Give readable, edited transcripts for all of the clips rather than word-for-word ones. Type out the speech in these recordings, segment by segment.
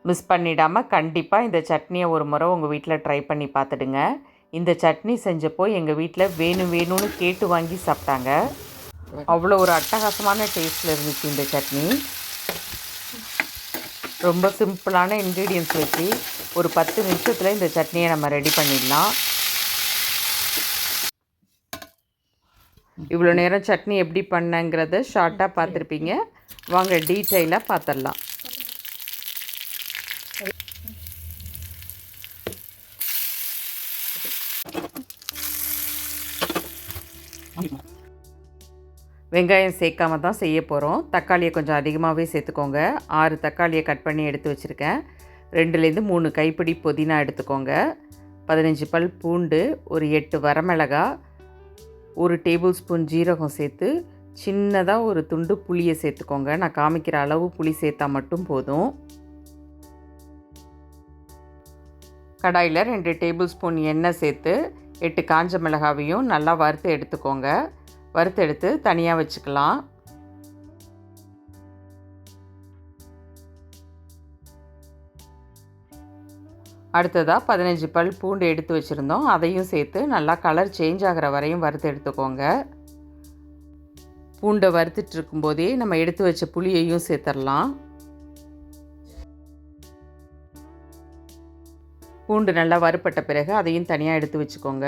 Miss பண்ணிடாமல் கண்டிப்பாக இந்த சட்னியை ஒரு முறை உங்கள் வீட்டில் ட்ரை பண்ணி பார்த்துடுங்க. இந்த சட்னி செஞ்சப்போ எங்கள் வீட்டில் வேணும் வேணும்னு கேட்டு வாங்கி சாப்பிட்டாங்க. அவ்வளோ ஒரு அட்டகாசமான டேஸ்ட்டில் இருந்துச்சு இந்த சட்னி. ரொம்ப சிம்பிளான இன்க்ரீடியன்ட்ஸ் வச்சு ஒரு 10 நிமிஷத்தில் இந்த சட்னியை நம்ம ரெடி பண்ணிடலாம். இவ்வளோ நேரம் சட்னி எப்படி பண்ணங்கிறத ஷார்ட்டாக பார்த்துருப்பீங்க. வாங்க டீட்டெயிலாக பார்த்துடலாம். வெங்காயம் சேர்க்காம தான் செய்ய போகிறோம். தக்காளியை கொஞ்சம் அதிகமாகவே சேர்த்துக்கோங்க. 6 தக்காளியை கட் பண்ணி எடுத்து வச்சுருக்கேன். 2லேருந்து 3 கைப்பிடி புதினா எடுத்துக்கோங்க. 15 பல் பூண்டு, ஒரு 8 வரமிளகா, 1 டேபிள் ஸ்பூன் ஜீரகம் சேர்த்து சின்னதாக ஒரு துண்டு புளியை சேர்த்துக்கோங்க. நான் காமிக்கிற அளவு புளி சேர்த்தா மட்டும் போதும். கடாயில் 2 டேபிள் ஸ்பூன் எண்ணெய் சேர்த்து 8 காஞ்ச மிளகாவையும் நல்லா வறுத்து எடுத்துக்கோங்க. வறுத்து எடுத்து தனியாக வச்சுக்கலாம். அடுத்ததாக 15 பல் பூண்டு எடுத்து வச்சுருந்தோம். அதையும் சேர்த்து நல்லா கலர் சேஞ்ச் ஆகிற வரையும் வறுத்து எடுத்துக்கோங்க. பூண்டை வறுத்துட்டு இருக்கும்போதே நம்ம எடுத்து வச்ச புளியையும் சேர்த்துடலாம். பூண்டு நல்லா வறுப்பட்ட பிறகு அதையும் தனியாக எடுத்து வச்சுக்கோங்க.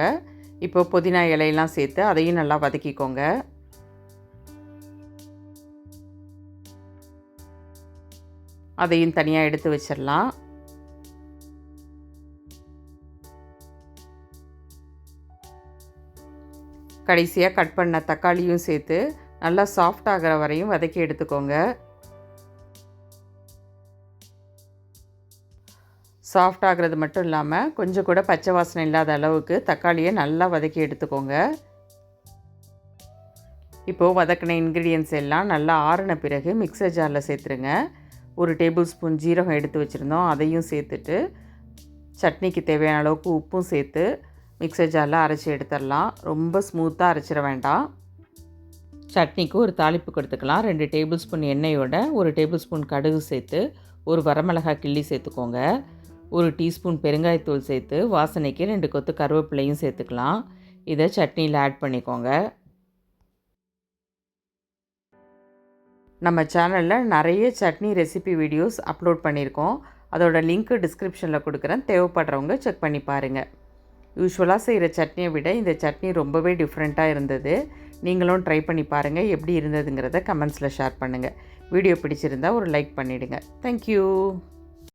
இப்போ புதினா இலையெல்லாம் சேர்த்து அதையும் நல்லா வதக்கிக்கோங்க. அதையும் தனியாக எடுத்து வச்சிடலாம். கடைசியாக கட் பண்ண தக்காளியும் சேர்த்து நல்லா சாஃப்ட் ஆகிற வரையும் வதக்கி எடுத்துக்கோங்க. சாஃப்ட் ஆகிறது மட்டும் இல்லாமல் கொஞ்சம் கூட பச்சை வாசனை இல்லாத அளவுக்கு தக்காளியை நல்லா வதக்கி எடுத்துக்கோங்க. இப்போது வதக்கின இன்க்ரீடியன்ட்ஸ் எல்லாம் நல்லா ஆறின பிறகு மிக்சர் ஜாரில் சேர்த்துருங்க. 1 டேபிள் ஸ்பூன் ஜீரகம் எடுத்து வச்சுருந்தோம். அதையும் சேர்த்துட்டு சட்னிக்கு தேவையான அளவுக்கு உப்பும் சேர்த்து மிக்சர் ஜாரில் அரைச்சி எடுத்துடலாம். ரொம்ப ஸ்மூத்தாக அரைச்சிட வேண்டாம். சட்னிக்கு ஒரு தாளிப்பு கொடுத்துக்கலாம். 2 டேபிள் ஸ்பூன் எண்ணெயோட 1 டேபிள் ஸ்பூன் கடுகு சேர்த்து 1 வரமிளகாய் கிள்ளி சேர்த்துக்கோங்க. 1 டீஸ்பூன் பெருங்காயத்தூள் சேர்த்து வாசனைக்கு 2 கொத்து கருவேப்பிலையும் சேர்த்துக்கலாம். இதை சட்னியில் ஆட் பண்ணிக்கோங்க. நம்ம சேனலில் நிறைய சட்னி ரெசிபி வீடியோஸ் அப்லோட் பண்ணியிருக்கோம். அதோட லிங்க்கு டிஸ்கிரிப்ஷனில் கொடுக்குறேன். தேவைப்படுறவங்க செக் பண்ணி பாருங்கள். யூஸ்வலாக செய்கிற சட்னியை விட இந்த சட்னி ரொம்பவே டிஃப்ரெண்ட்டாக இருந்தது. நீங்களும் ட்ரை பண்ணி பாருங்கள். எப்படி இருந்ததுங்கிறத கமெண்ட்ஸில் ஷேர் பண்ணுங்கள். வீடியோ பிடிச்சிருந்தால் ஒரு லைக் பண்ணிவிடுங்க. தேங்க்யூ.